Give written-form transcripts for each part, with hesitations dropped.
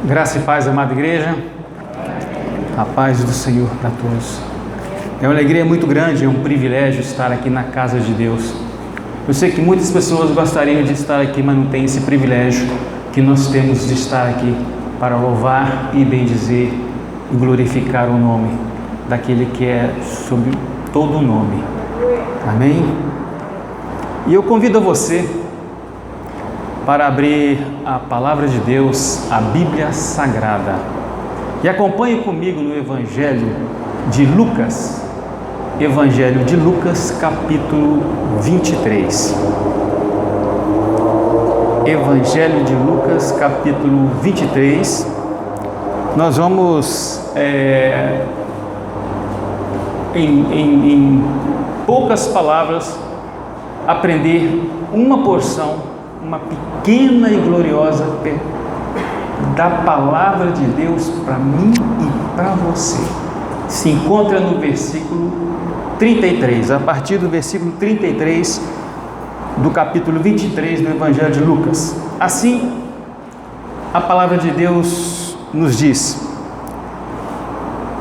Graça e paz, amada igreja. A paz do Senhor para todos. É uma alegria muito grande, é um privilégio estar aqui na casa de Deus. Eu sei que muitas pessoas gostariam de estar aqui, mas não tem esse privilégio que nós temos de estar aqui para louvar e bendizer e glorificar o nome daquele que é sobre todo o nome. Amém? E eu convido a você para abrir a Palavra de Deus, a Bíblia Sagrada. E acompanhe comigo no Evangelho de Lucas. Evangelho de Lucas, capítulo 23. Evangelho de Lucas, capítulo 23. Nós vamos, em poucas palavras, aprender uma porção, uma pequena e gloriosa da Palavra de Deus para mim e para você. Se encontra no versículo 33, a partir do versículo 33 do capítulo 23 do Evangelho de Lucas. Assim, a Palavra de Deus nos diz: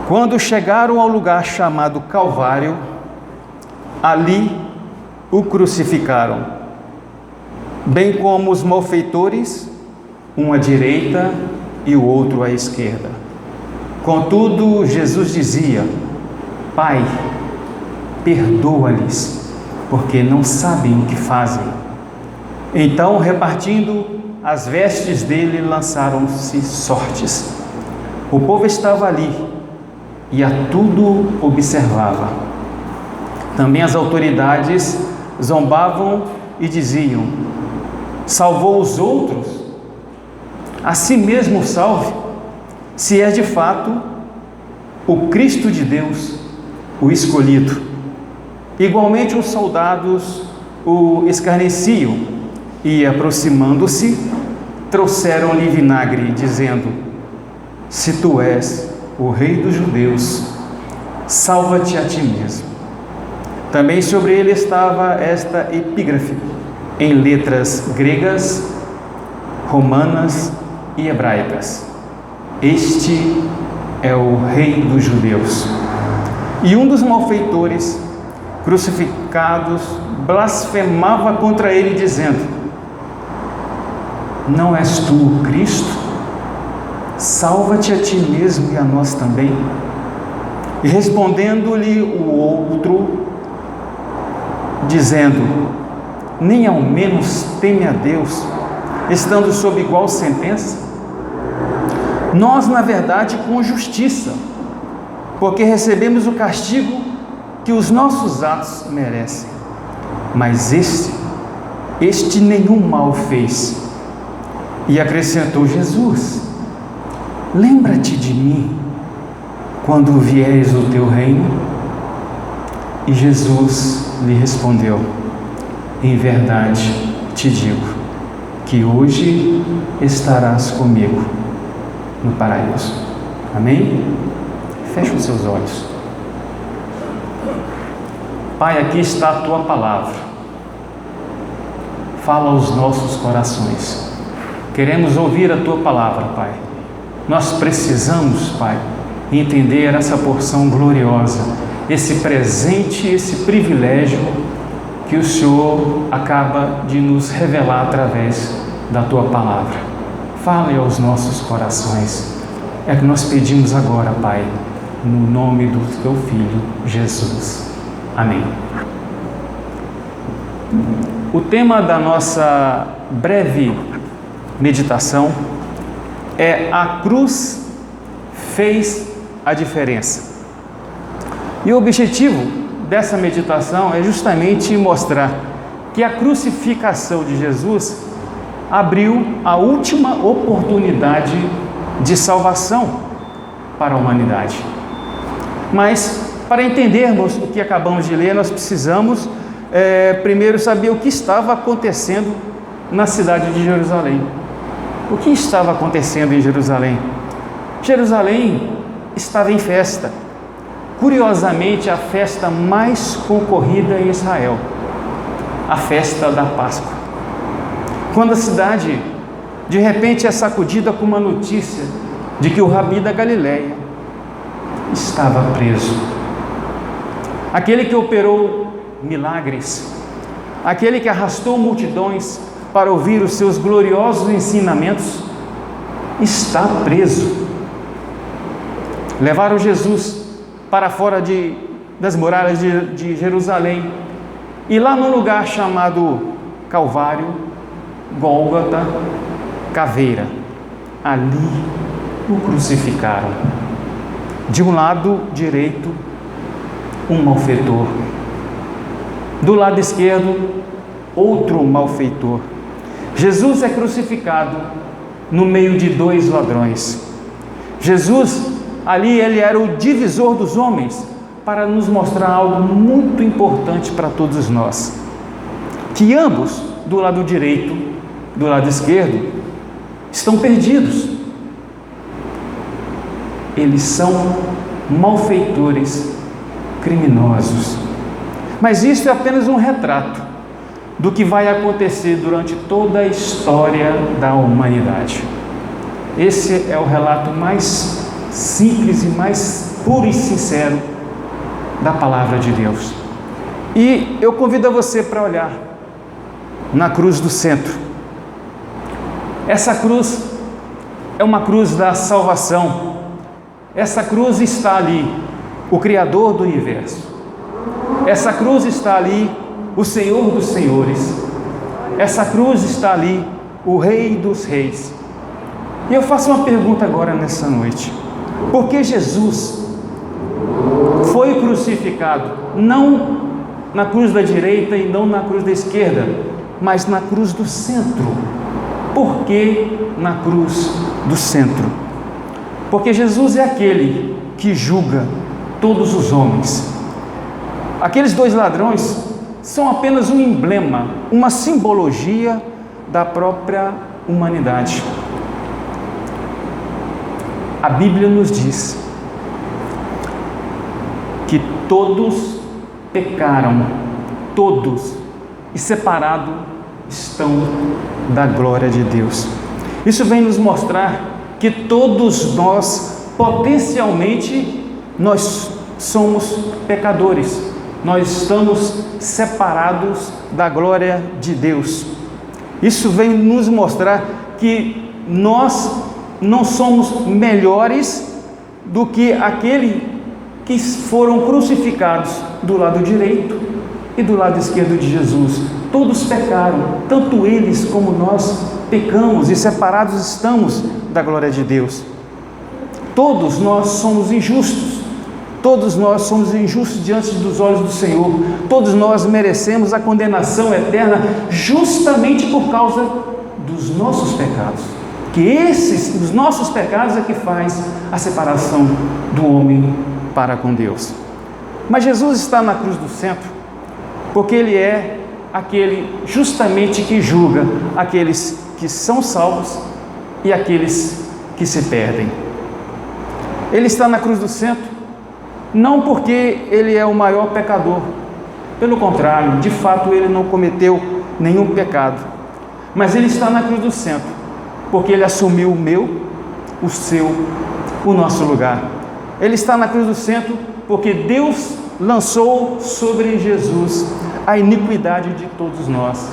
quando chegaram ao lugar chamado Calvário, ali o crucificaram, bem como os malfeitores, um à direita e o outro à esquerda. Contudo, Jesus dizia: Pai, perdoa-lhes, porque não sabem o que fazem. Então, repartindo as vestes dele, lançaram-se sortes. O povo estava ali e a tudo observava. Também as autoridades zombavam e diziam: salvou os outros, a si mesmo salve, se é de fato o Cristo de Deus, o escolhido. Igualmente os soldados o escarneciam e, aproximando-se, trouxeram-lhe vinagre, dizendo: se tu és o rei dos judeus, salva-te a ti mesmo. Também sobre ele estava esta epígrafe em letras gregas, romanas e hebraicas: este é o rei dos judeus. E um dos malfeitores crucificados blasfemava contra ele, dizendo: não és tu o Cristo? Salva-te a ti mesmo e a nós também. E respondendo-lhe o outro, dizendo: nem ao menos teme a Deus, estando sob igual sentença? Nós, na verdade, com justiça, porque recebemos o castigo que os nossos atos merecem. Mas este nenhum mal fez. E acrescentou Jesus: lembra-te de mim quando vieres o teu reino. E Jesus lhe respondeu: em verdade te digo que hoje estarás comigo no paraíso. Amém? Feche os seus olhos. Pai, aqui está a Tua Palavra. Fala aos nossos corações. Queremos ouvir a Tua Palavra, Pai. Nós precisamos, Pai, entender essa porção gloriosa, esse presente, esse privilégio que o Senhor acaba de nos revelar através da Tua Palavra. Fale aos nossos corações. É que nós pedimos agora, Pai, no nome do Teu Filho, Jesus. Amém. O tema da nossa breve meditação é: a cruz fez a diferença. E o objetivo dessa meditação é justamente mostrar que a crucificação de Jesus abriu a última oportunidade de salvação para a humanidade. Mas, para entendermos o que acabamos de ler, nós precisamos primeiro saber o que estava acontecendo na cidade de Jerusalém. O que estava acontecendo em Jerusalém? Jerusalém estava em festa. Curiosamente, a festa mais concorrida em Israel, a festa da Páscoa. quando a cidade de repente é sacudida com uma notícia de que o Rabi da Galileia estava preso. Aquele que operou milagres, aquele que arrastou multidões para ouvir os seus gloriosos ensinamentos, está preso. Levaram Jesus para fora das muralhas de Jerusalém, e lá num lugar chamado Calvário, Gólgota, caveira, ali o crucificaram. De um lado direito, um malfeitor, do lado esquerdo, outro malfeitor. Jesus é crucificado no meio de dois ladrões. Jesus, ali, ele era o divisor dos homens, para nos mostrar algo muito importante para todos nós, que ambos, do lado direito, do lado esquerdo, estão perdidos. Eles são malfeitores, criminosos. Mas isso é apenas um retrato do que vai acontecer durante toda a história da humanidade. Esse é o relato mais simples e mais puro e sincero da palavra de Deus. E eu convido a você para olhar na cruz do centro. Essa cruz é uma cruz da salvação. Essa cruz está ali, o Criador do universo. Essa cruz está ali, o Senhor dos senhores. Essa cruz está ali, o Rei dos reis. E eu faço uma pergunta agora nessa noite: por que Jesus foi crucificado não na cruz da direita e não na cruz da esquerda, mas na cruz do centro? Por que na cruz do centro? Porque Jesus é aquele que julga todos os homens. Aqueles dois ladrões são apenas um emblema, uma simbologia da própria humanidade. A Bíblia nos diz que todos pecaram, todos, e separados estão da glória de Deus. Isso vem nos mostrar que todos nós, potencialmente, nós somos pecadores. Nós estamos separados da glória de Deus. Isso vem nos mostrar que nós não somos melhores do que aquele que foram crucificados do lado direito e do lado esquerdo de Jesus. Todos pecaram, tanto eles como nós pecamos e separados estamos da glória de Deus. Todos nós somos injustos. Todos nós somos injustos diante dos olhos do Senhor. Todos nós merecemos a condenação eterna justamente por causa dos nossos pecados. Que os nossos pecados é que faz a separação do homem para com Deus. Mas Jesus está na cruz do centro porque Ele é aquele justamente que julga aqueles que são salvos e aqueles que se perdem. Ele está na cruz do centro não porque Ele é o maior pecador, pelo contrário, de fato Ele não cometeu nenhum pecado, mas Ele está na cruz do centro porque Ele assumiu o meu, o seu, o nosso lugar. Ele está na cruz do centro porque Deus lançou sobre Jesus a iniquidade de todos nós.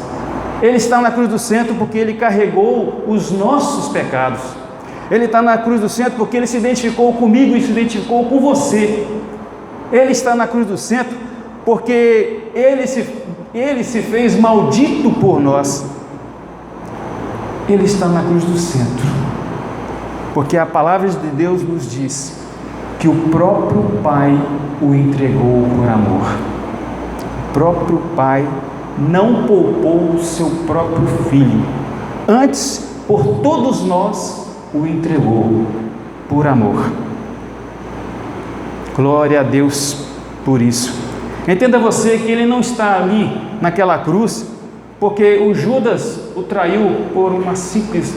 Ele está na cruz do centro porque Ele carregou os nossos pecados. Ele está na cruz do centro porque Ele se identificou comigo e se identificou com você. Ele está na cruz do centro porque Ele se fez maldito por nós. Ele está na cruz do centro porque a palavra de Deus nos diz que o próprio Pai o entregou por amor. O próprio Pai não poupou o seu próprio Filho, antes, por todos nós, o entregou por amor. Glória a Deus por isso. Entenda você que Ele não está ali naquela cruz porque o Judas o traiu por uma simples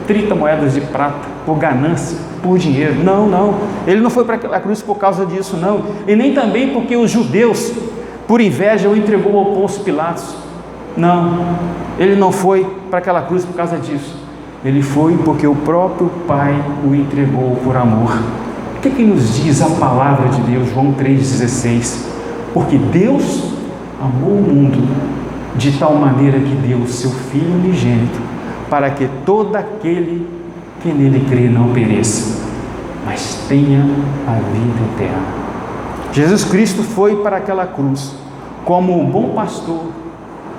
30 moedas de prata, por ganância, por dinheiro. Não. Ele não foi para a cruz por causa disso, não. E nem também porque os judeus, por inveja, o entregou ao Pôncio Pilatos. Não, Ele não foi para aquela cruz por causa disso. Ele foi porque o próprio Pai o entregou por amor. O que nos diz a palavra de Deus? João 3,16. Porque Deus amou o mundo de tal maneira que deu o seu Filho unigênito, para que todo aquele que nele crê não pereça, mas tenha a vida eterna. Jesus Cristo foi para aquela cruz como um bom pastor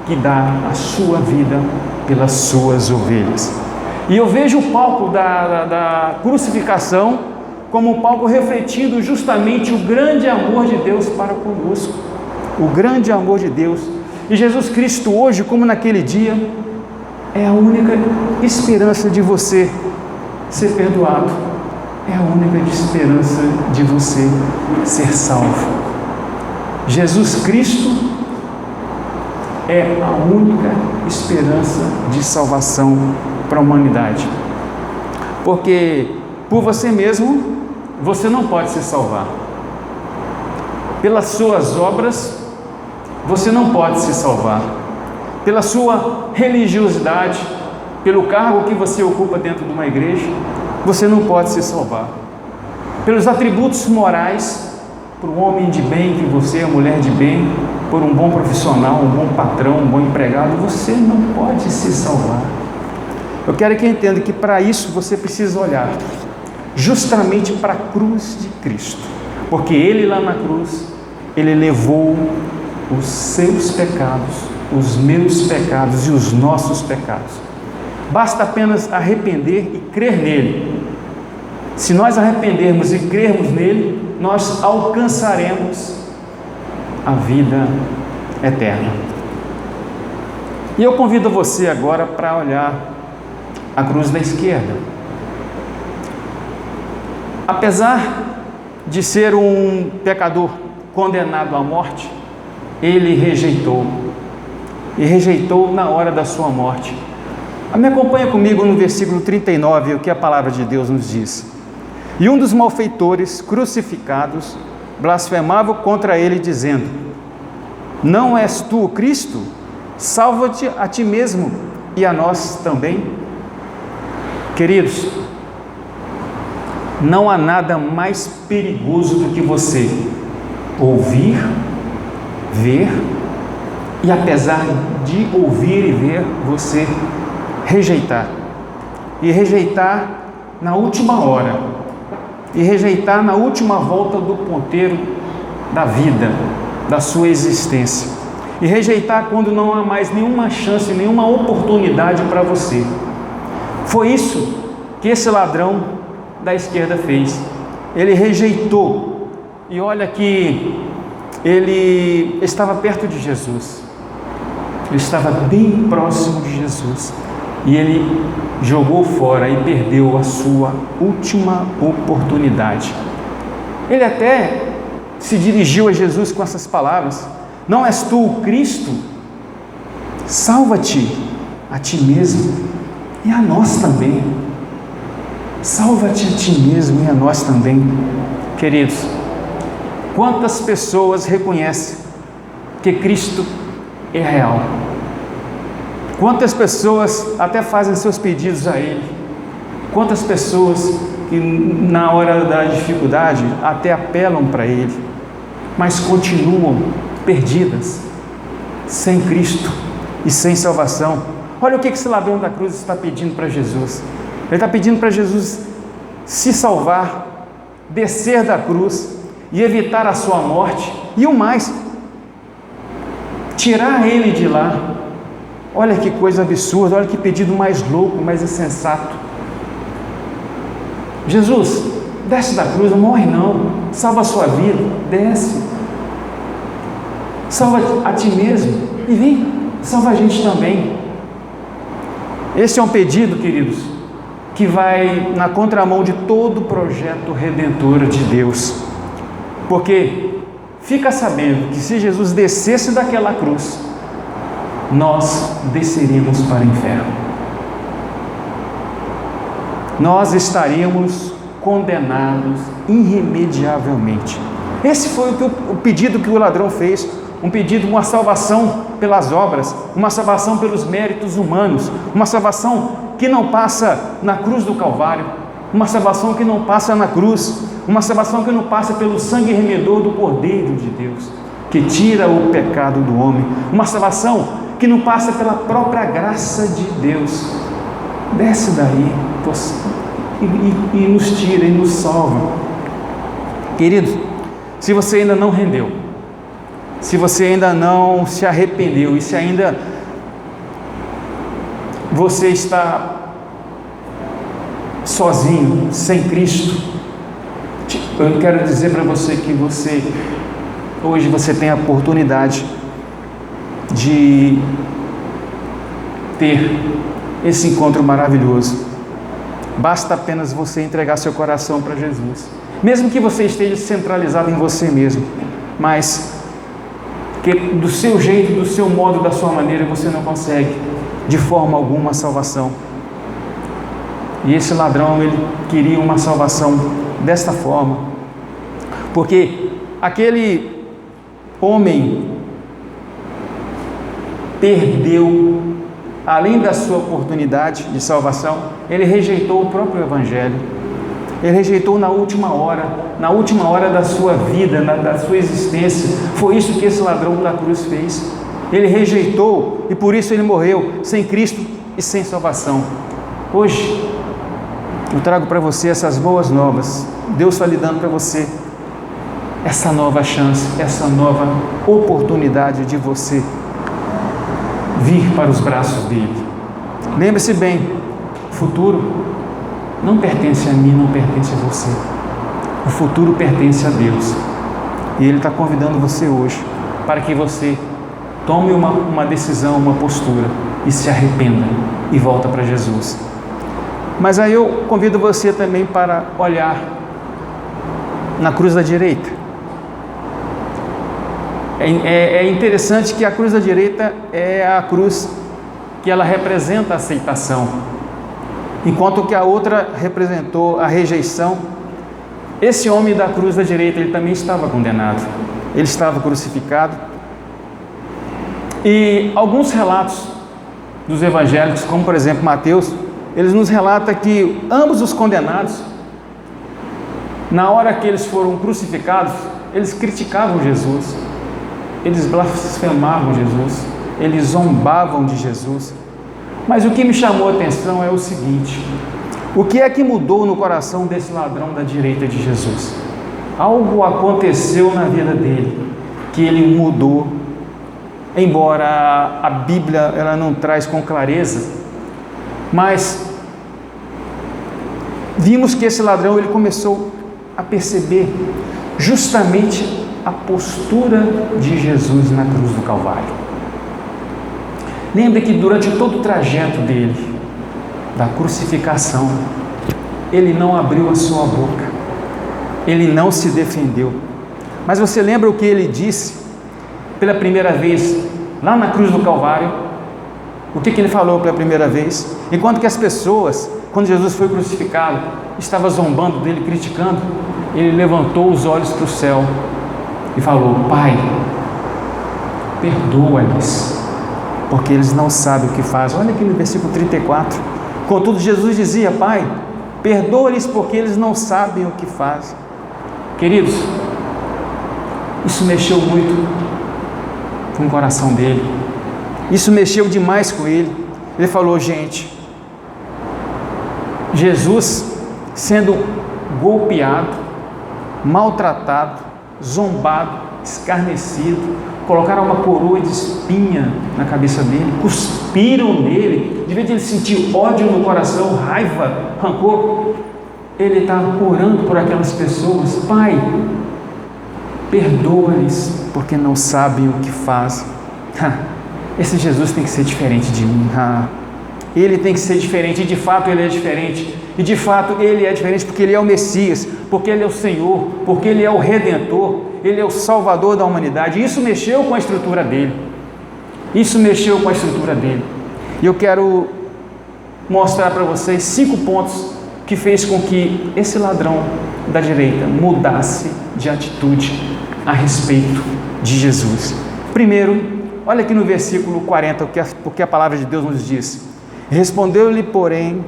que dá a sua vida pelas suas ovelhas. E eu vejo o palco da crucificação como um palco refletindo justamente o grande amor de Deus para conosco. O grande amor de Deus. E Jesus Cristo hoje, como naquele dia, é a única esperança de você ser perdoado. É a única esperança de você ser salvo. Jesus Cristo é a única esperança de salvação para a humanidade. Porque por você mesmo, você não pode se salvar. Pelas suas obras, você não pode se salvar. Pela sua religiosidade, pelo cargo que você ocupa dentro de uma igreja, você não pode se salvar. Pelos atributos morais, por um homem de bem que você é, mulher de bem, por um bom profissional, um bom patrão, um bom empregado, você não pode se salvar. Eu quero que entenda que para isso você precisa olhar justamente para a cruz de Cristo, porque Ele lá na cruz, Ele levou os seus pecados, os meus pecados e os nossos pecados. Basta apenas arrepender e crer nele. Se nós arrependermos e crermos nele, nós alcançaremos a vida eterna. E eu convido você agora para olhar a cruz da esquerda. Apesar de ser um pecador condenado à morte, ele rejeitou, e rejeitou na hora da sua morte. Me acompanha comigo no versículo 39, o que a palavra de Deus nos diz. E um dos malfeitores crucificados blasfemava contra ele, dizendo: não és tu o Cristo? Salva-te a ti mesmo e a nós também. Queridos, não há nada mais perigoso do que você ouvir, ver, e apesar de ouvir e ver, você rejeitar. E rejeitar na última hora. E rejeitar na última volta do ponteiro da vida, da sua existência. E rejeitar quando não há mais nenhuma chance, nenhuma oportunidade para você. Foi isso que esse ladrão da esquerda fez. Ele rejeitou. E olha que ele estava perto de Jesus. Ele estava bem próximo de Jesus. E ele jogou fora e perdeu a sua última oportunidade. Ele até se dirigiu a Jesus com essas palavras: não és tu o Cristo? Salva-te a ti mesmo e a nós também. Salva-te a ti mesmo e a nós também. Queridos, quantas pessoas reconhecem que Cristo é real? Quantas pessoas até fazem seus pedidos a Ele? Quantas pessoas que na hora da dificuldade até apelam para Ele, mas continuam perdidas, sem Cristo e sem salvação? Olha o que esse ladrão da cruz está pedindo para Jesus. Ele está pedindo para Jesus se salvar, descer da cruz e evitar a sua morte, e o mais, tirar ele de lá. Olha que coisa absurda, olha que pedido mais louco, mais insensato. Jesus, desce da cruz, não morre não, salva a sua vida, desce, salva a ti mesmo e vem, salva a gente também. Esse é um pedido, queridos, que vai na contramão de todo o projeto redentor de Deus, porque fica sabendo que se Jesus descesse daquela cruz, nós desceríamos para o inferno. Nós estaríamos condenados irremediavelmente. Esse foi o pedido que o ladrão fez, um pedido, uma salvação pelas obras, uma salvação pelos méritos humanos, uma salvação que não passa na cruz do Calvário, uma salvação que não passa na cruz, uma salvação que não passa pelo sangue remedor do Cordeiro de Deus, que tira o pecado do homem, uma salvação que não passa pela própria graça de Deus. Desce daí e nos tira e nos salva. Querido, se você ainda não rendeu, se você ainda não se arrependeu e se ainda você está sozinho, sem Cristo, eu quero dizer para você que hoje você tem a oportunidade de ter esse encontro maravilhoso. Basta apenas você entregar seu coração para Jesus, mesmo que você esteja centralizado em você mesmo, mas que do seu jeito, do seu modo, da sua maneira, você não consegue de forma alguma a salvação. E esse ladrão, ele queria uma salvação desta forma, porque aquele homem perdeu, além da sua oportunidade de salvação, ele rejeitou o próprio Evangelho. Ele rejeitou na última hora da sua vida, da sua existência. Foi isso que esse ladrão da cruz fez. Ele rejeitou e por isso ele morreu sem Cristo e sem salvação. Hoje eu trago para você essas boas novas. Deus está lhe dando para você essa nova chance, essa nova oportunidade de você vir para os braços dele. Lembre-se bem, o futuro não pertence a mim, não pertence a você. O futuro pertence a Deus. E Ele está convidando você hoje para que você tome uma decisão, uma postura e se arrependa e volta para Jesus. Mas aí eu convido você também para olhar na cruz da direita. É interessante que a cruz da direita é a cruz que ela representa a aceitação, enquanto que a outra representou a rejeição. Esse homem da cruz da direita, ele também estava condenado, ele estava crucificado. E alguns relatos dos evangélicos, como por exemplo Mateus, eles nos relatam que ambos os condenados, na hora que eles foram crucificados, eles criticavam Jesus, eles blasfemavam Jesus, eles zombavam de Jesus. Mas o que me chamou a atenção é o seguinte: o que é que mudou no coração desse ladrão da direita de Jesus? Algo aconteceu na vida dele, que ele mudou. Embora a Bíblia ela não traz com clareza, mas vimos que esse ladrão ele começou a perceber justamente a postura de Jesus na cruz do Calvário. Lembre que durante todo o trajeto dele, da crucificação, ele não abriu a sua boca, ele não se defendeu. Mas você lembra o que ele disse pela primeira vez lá na cruz do Calvário? O que ele falou pela primeira vez? Enquanto que as pessoas, quando Jesus foi crucificado, estavam zombando dele, criticando, ele levantou os olhos para o céu e falou: Pai, perdoa-lhes, porque eles não sabem o que fazem. Olha aqui no versículo 34. Contudo, Jesus dizia: Pai, perdoa-lhes, porque eles não sabem o que fazem. Queridos, isso mexeu muito com o coração dele. Isso mexeu demais com ele. Ele falou: gente, Jesus sendo golpeado, maltratado, zombado, escarnecido, colocaram uma coroa de espinha na cabeça dele, cuspiram nele, de vez de ele sentir ódio no coração, raiva, rancor, ele está orando por aquelas pessoas: Pai, perdoa-lhes, porque não sabem o que fazem. Esse Jesus tem que ser diferente de mim. Ele tem que ser diferente, e de fato ele é diferente. E de fato ele é diferente porque ele é o Messias, porque ele é o Senhor, porque ele é o Redentor, ele é o Salvador da humanidade. Isso mexeu com a estrutura dele. Isso mexeu com a estrutura dele. E eu quero mostrar para vocês 5 pontos que fez com que esse ladrão da direita mudasse de atitude a respeito de Jesus. Primeiro, olha aqui no versículo 40, o que a palavra de Deus nos diz. Respondeu-lhe, porém,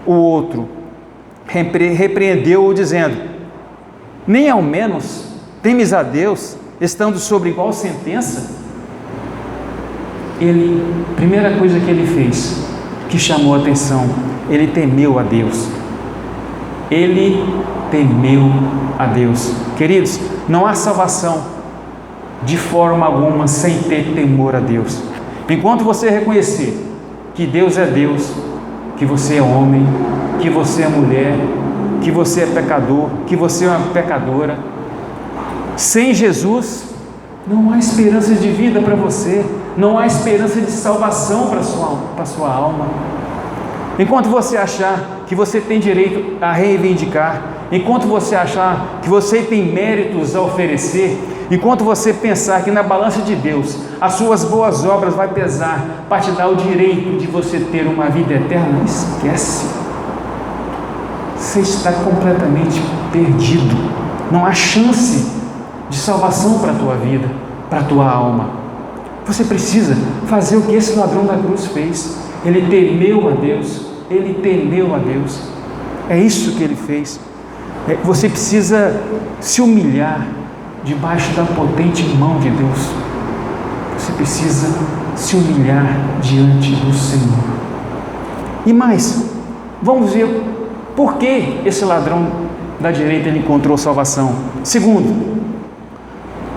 o outro, repreendeu-o, dizendo: nem ao menos temes a Deus, estando sobre igual sentença? Primeira coisa que ele fez, que chamou a atenção, ele temeu a Deus. Ele temeu a Deus. Queridos, não há salvação de forma alguma sem ter temor a Deus. Enquanto você reconhecer que Deus é Deus, que você é homem, que você é mulher, que você é pecador, que você é uma pecadora, sem Jesus não há esperança de vida para você, não há esperança de salvação para a sua alma. Enquanto você achar que você tem direito a reivindicar, enquanto você achar que você tem méritos a oferecer, enquanto você pensar que na balança de Deus as suas boas obras vai pesar para te dar o direito de você ter uma vida eterna, esquece. Você está completamente perdido. Não há chance de salvação para a tua vida, para a tua alma. Você precisa fazer o que esse ladrão da cruz fez. Ele temeu a Deus. Ele temeu a Deus. É isso que ele fez. Você precisa se humilhar debaixo da potente mão de Deus. Você precisa se humilhar diante do Senhor. E mais, vamos ver por que esse ladrão da direita ele encontrou salvação. Segundo,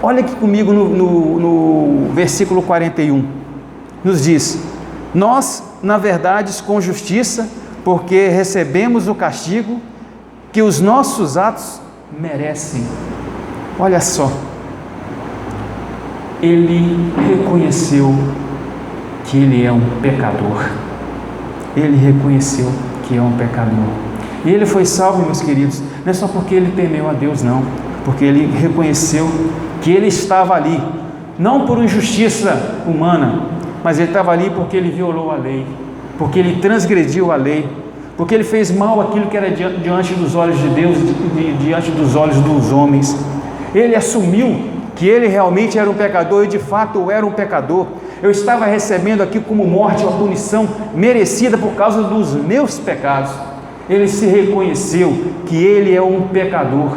olha aqui comigo no versículo 41, nos diz: nós, na verdade, com justiça, porque recebemos o castigo que os nossos atos merecem. Olha só, ele reconheceu que ele é um pecador. Ele reconheceu que é um pecador. E ele foi salvo, meus queridos, não é só porque ele temeu a Deus, não, porque ele reconheceu que ele estava ali, não por injustiça humana, mas ele estava ali porque ele violou a lei, porque ele transgrediu a lei, porque ele fez mal aquilo que era diante dos olhos de Deus, diante dos olhos dos homens. Ele assumiu que ele realmente era um pecador e de fato eu era um pecador. Eu estava recebendo aqui como morte uma punição merecida por causa dos meus pecados. Ele se reconheceu que ele é um pecador.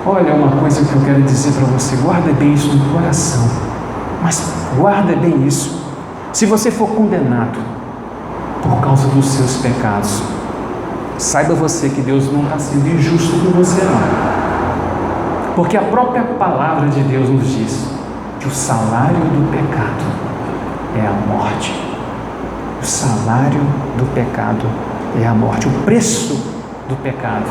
Olha uma coisa que eu quero dizer para você, guarda bem isso no coração, mas guarda bem isso. Se você for condenado por causa dos seus pecados, saiba você que Deus não está sendo injusto com você, não. Porque a própria palavra de Deus nos diz que o salário do pecado é a morte. O salário do pecado é a morte. O preço do pecado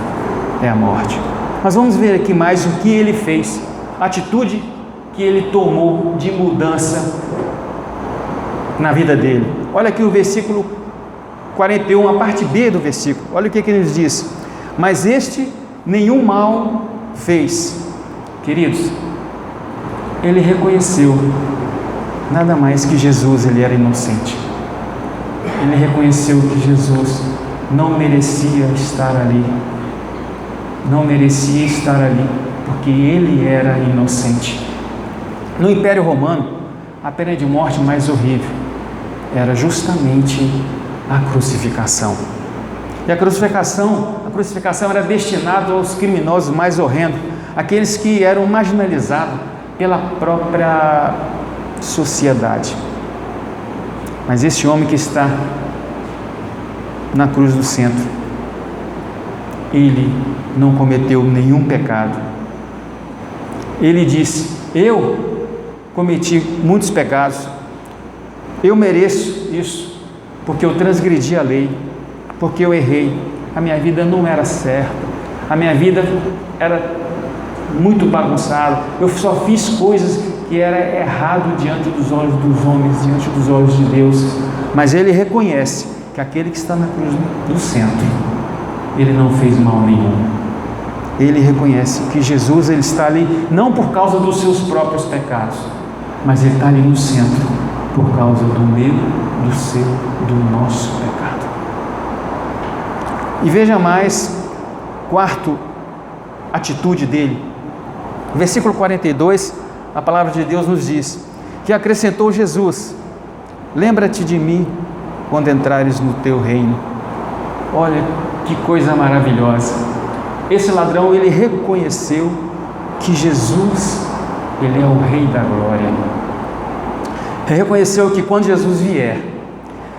é a morte. Mas vamos ver aqui mais o que ele fez, a atitude que ele tomou de mudança na vida dele. Olha aqui o versículo 41, a parte B do versículo. Olha o que ele nos diz: mas este nenhum mal fez. Queridos, ele reconheceu nada mais que Jesus, ele era inocente. Ele reconheceu que Jesus não merecia estar ali, porque ele era inocente. No Império Romano, a pena de morte mais horrível era justamente a crucificação. E a crucificação era destinada aos criminosos mais horrendos, aqueles que eram marginalizados pela própria sociedade. Mas esse homem que está na cruz do centro, ele não cometeu nenhum pecado. Ele disse: eu cometi muitos pecados, eu mereço isso, porque eu transgredi a lei, porque eu errei, a minha vida não era certa, a minha vida era muito bagunçada, eu só fiz coisas que era errado diante dos olhos dos homens, diante dos olhos de Deus. Mas ele reconhece que aquele que está na cruz do centro, ele não fez mal nenhum. Ele reconhece que Jesus, ele está ali não por causa dos seus próprios pecados, mas ele está ali no centro por causa do meu, do seu, do nosso pecado. E veja mais, quarto atitude dele, versículo 42, a palavra de Deus nos diz que acrescentou Jesus: lembra-te de mim quando entrares no teu reino. Olha que coisa maravilhosa. Esse ladrão, ele reconheceu que Jesus, ele é o Rei da glória. Ele reconheceu que quando Jesus vier,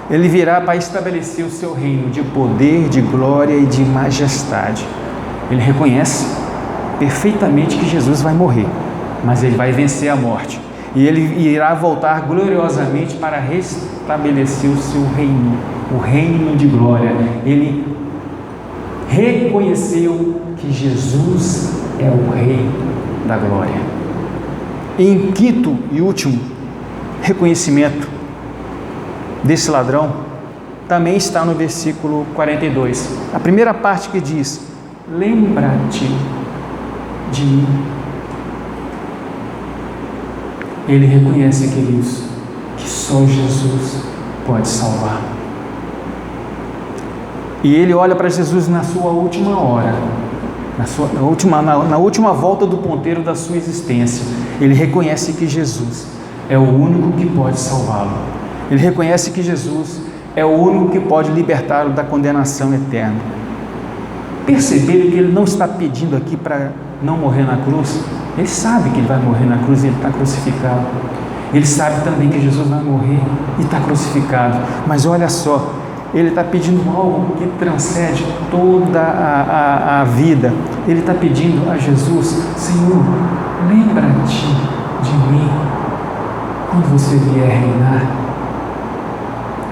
ele virá para estabelecer o seu reino de poder, de glória e de majestade. Ele reconhece perfeitamente que Jesus vai morrer, mas ele vai vencer a morte. E ele irá voltar gloriosamente para restabelecer o seu reino, o reino de glória. Ele reconheceu que Jesus é o Rei da glória. E em quinto e último reconhecimento desse ladrão, também está no versículo 42. A primeira parte que diz: lembra-te de mim. Ele reconhece, queridos, que só Jesus pode salvar. E ele olha para Jesus na sua última hora, na última volta do ponteiro da sua existência. Ele reconhece que Jesus é o único que pode salvá-lo. Ele reconhece que Jesus é o único que pode libertá-lo da condenação eterna. Perceberam que ele não está pedindo aqui para não morrer na cruz? Ele sabe que ele vai morrer na cruz e ele está crucificado. Ele sabe também que Jesus vai morrer e está crucificado. Mas olha só, ele está pedindo algo que transcende toda a vida. Ele está pedindo a Jesus: Senhor, lembra-te de mim quando você vier reinar.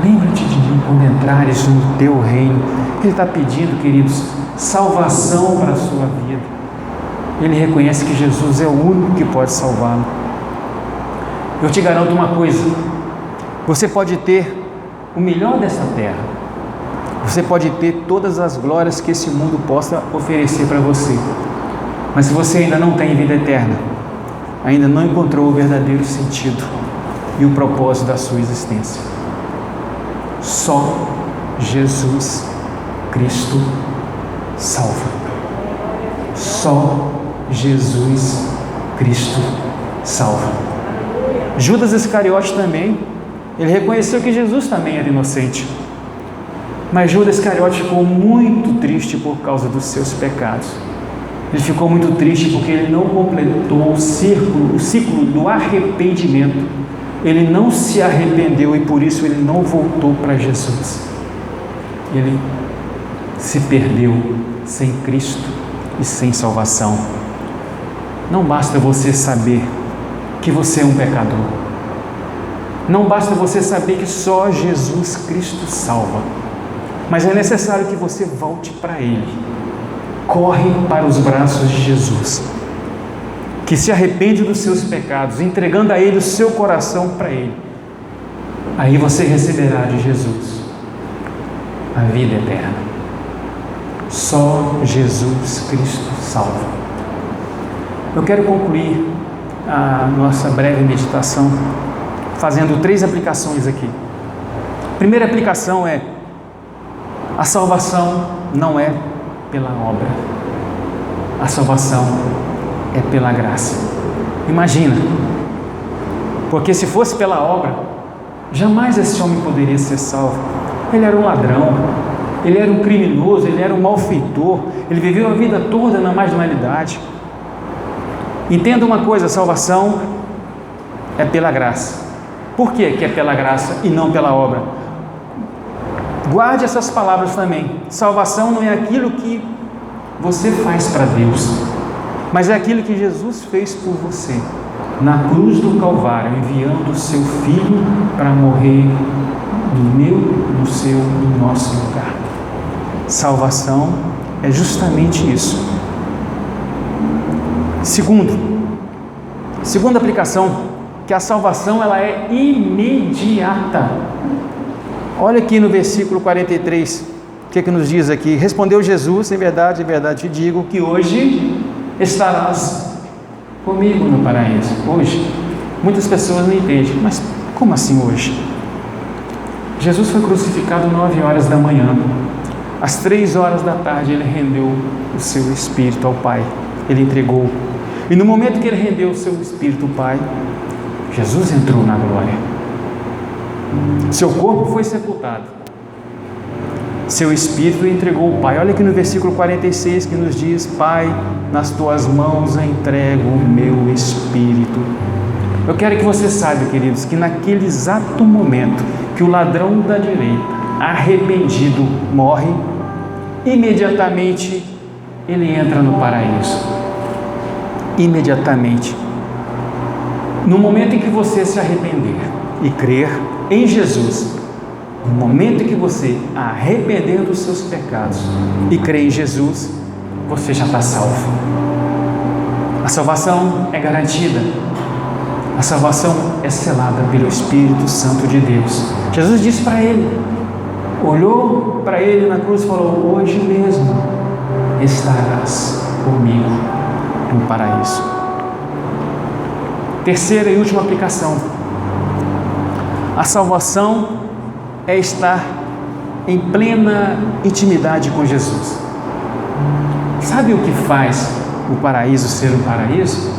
Lembra-te de mim quando entrares no teu reino. Ele está pedindo, queridos, salvação para a sua vida. Ele reconhece que Jesus é o único que pode salvá-lo. Eu te garanto uma coisa: você pode ter o melhor dessa terra, você pode ter todas as glórias que esse mundo possa oferecer para você, mas se você ainda não tem vida eterna, ainda não encontrou o verdadeiro sentido e o propósito da sua existência. Só Jesus Cristo salva. Só Jesus Cristo salva. Judas Iscariote também, ele reconheceu que Jesus também era inocente. Mas Judas Iscariote ficou muito triste por causa dos seus pecados. Ele ficou muito triste porque ele não completou o ciclo do arrependimento. Ele não se arrependeu e por isso ele não voltou para Jesus. Ele se perdeu sem Cristo e sem salvação. Não basta você saber que você é um pecador. Não basta você saber que só Jesus Cristo salva. Mas é necessário que você volte para Ele. Corre para os braços de Jesus, que se arrepende dos seus pecados, entregando a Ele o seu coração para Ele. Aí você receberá de Jesus a vida eterna. Só Jesus Cristo salva. Eu quero concluir a nossa breve meditação fazendo 3 aplicações aqui. A primeira aplicação é: a salvação não é pela obra, a salvação é pela graça. Imagina, porque se fosse pela obra, jamais esse homem poderia ser salvo. Ele era um ladrão, ele era um criminoso, ele era um malfeitor, ele viveu a vida toda na marginalidade. Entenda uma coisa: a salvação é pela graça. Por que é pela graça e não pela obra? Guarde essas palavras também. Salvação não é aquilo que você faz para Deus, mas é aquilo que Jesus fez por você na cruz do Calvário, enviando o seu Filho para morrer no meu, no seu, no nosso lugar. Salvação é justamente isso. Segunda aplicação, que a salvação ela é imediata. Olha aqui no versículo 43, o que nos diz aqui? Respondeu Jesus: em verdade te digo que hoje estarás comigo no paraíso. Hoje. Muitas pessoas não entendem, mas como assim hoje? Jesus foi crucificado 9 horas da manhã. Às 3 horas da tarde ele rendeu o seu espírito ao Pai. Ele entregou. E no momento que ele rendeu o seu espírito ao Pai, Jesus entrou na glória. Seu corpo foi sepultado, seu espírito entregou ao Pai. Olha aqui no versículo 46 que nos diz: Pai, nas tuas mãos entrego o meu espírito. Eu quero que você saiba, queridos, que naquele exato momento que o ladrão da direita, arrependido, morre, imediatamente ele entra no paraíso. Imediatamente. No momento em que você se arrepender e crer em Jesus, no momento em que você arrepender dos seus pecados e crer em Jesus, você já está salvo. A salvação é garantida. A salvação é selada pelo Espírito Santo de Deus. Jesus disse para ele, olhou para ele na cruz e falou: hoje mesmo estarás comigo no paraíso. Terceira e última aplicação: a salvação é estar em plena intimidade com Jesus. Sabe o que faz o paraíso ser um paraíso?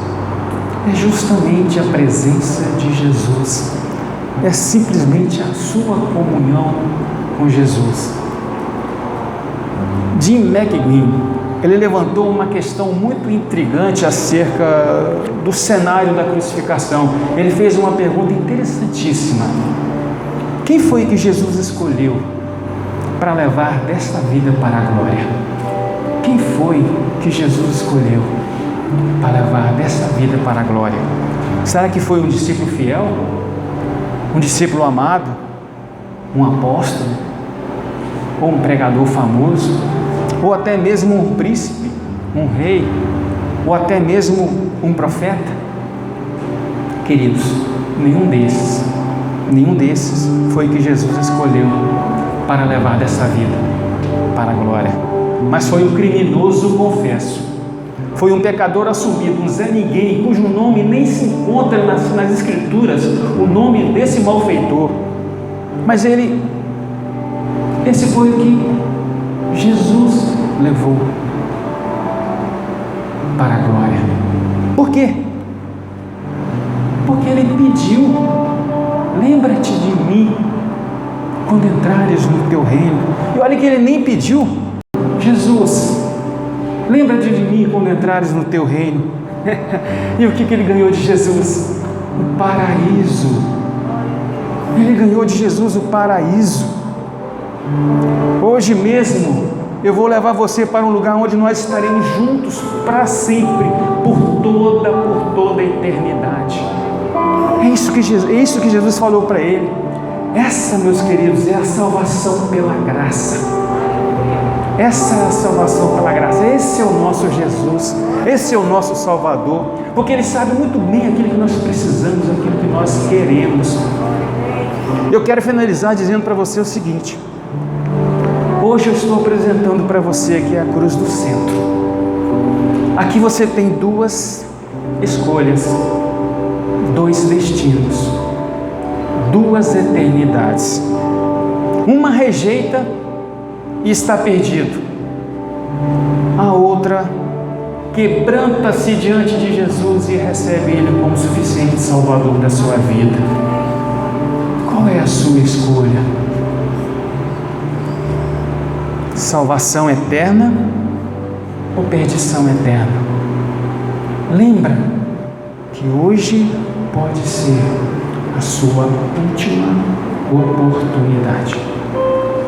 É justamente a presença de Jesus. É simplesmente a sua comunhão com Jesus. Jim McGuinn, ele levantou uma questão muito intrigante acerca do cenário da crucificação. Ele fez uma pergunta interessantíssima: quem foi que Jesus escolheu para levar desta vida para a glória? Quem foi que Jesus escolheu para levar desta vida para a glória? Será que foi um discípulo fiel? Um discípulo amado? Um apóstolo? Ou um pregador famoso? Ou até mesmo um príncipe? Um rei? Ou até mesmo um profeta? Queridos, nenhum desses foi que Jesus escolheu para levar dessa vida para a glória. Mas foi um criminoso confesso, foi um pecador assumido, um Zé Ninguém, cujo nome nem se encontra nas Escrituras, o nome desse malfeitor. Mas esse foi o que Jesus levou para a glória. Por quê? Porque ele pediu: lembra-te de mim quando entrares no teu reino. E olha que ele nem pediu: Jesus, lembra-te de mim quando entrares no teu reino. E o que ele ganhou de Jesus? O paraíso. Ele ganhou de Jesus o paraíso. Hoje mesmo eu vou levar você para um lugar onde nós estaremos juntos para sempre, por toda a eternidade. É isso que Jesus falou para ele. Essa, meus queridos, é a salvação pela graça. Essa é a salvação pela graça. Esse é o nosso Jesus, esse é o nosso Salvador, porque Ele sabe muito bem aquilo que nós precisamos, aquilo que nós queremos. Eu quero finalizar dizendo para você o seguinte: hoje eu estou apresentando para você aqui a cruz do centro. Aqui você tem duas escolhas, dois destinos, duas eternidades. Uma rejeita e está perdido. A outra quebranta-se diante de Jesus e recebe Ele como suficiente Salvador da sua vida. Qual é a sua escolha? Salvação eterna ou perdição eterna? Lembra que hoje pode ser a sua última oportunidade.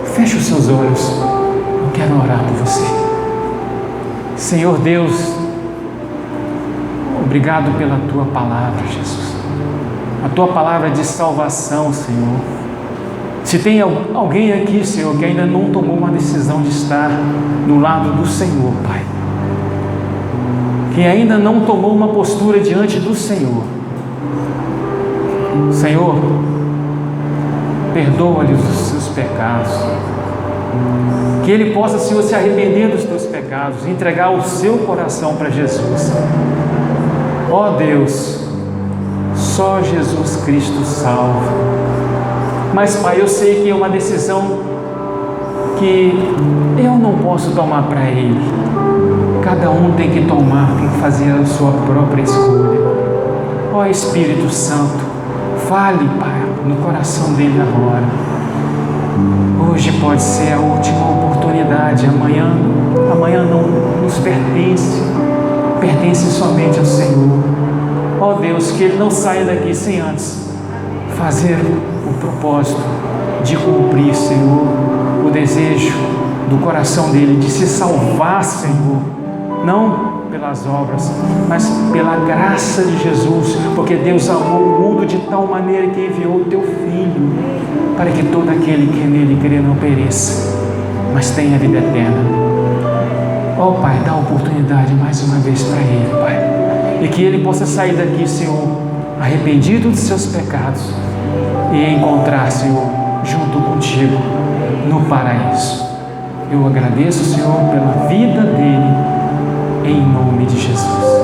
Feche os seus olhos, eu quero orar por você. Senhor Deus, obrigado pela Tua palavra, Jesus. A Tua palavra de salvação, Senhor. Se tem alguém aqui, Senhor, que ainda não tomou uma decisão de estar no lado do Senhor, Pai, que ainda não tomou uma postura diante do Senhor, Senhor, perdoa-lhes os seus pecados, que ele possa, Senhor, se arrepender dos teus pecados, entregar o seu coração para Jesus. Ó Deus, só Jesus Cristo salva. Mas, Pai, eu sei que é uma decisão que eu não posso tomar para Ele. Cada um tem que tomar, tem que fazer a sua própria escolha. Ó Espírito Santo, fale, Pai, no coração dele agora. Hoje pode ser a última oportunidade, amanhã não nos pertence, pertence somente ao Senhor. Ó Deus, que ele não saia daqui sem antes fazer o propósito de cumprir, Senhor, o desejo do coração dele de se salvar, Senhor, não pelas obras, mas pela graça de Jesus, porque Deus amou o mundo de tal maneira que enviou o teu Filho, para que todo aquele que nele crê não pereça, mas tenha vida eterna. Ó Pai, dá oportunidade mais uma vez para ele, Pai, e que ele possa sair daqui, Senhor, arrependido dos seus pecados e encontrar, Senhor, junto contigo no paraíso. Eu agradeço, Senhor, pela vida dele, em nome de Jesus.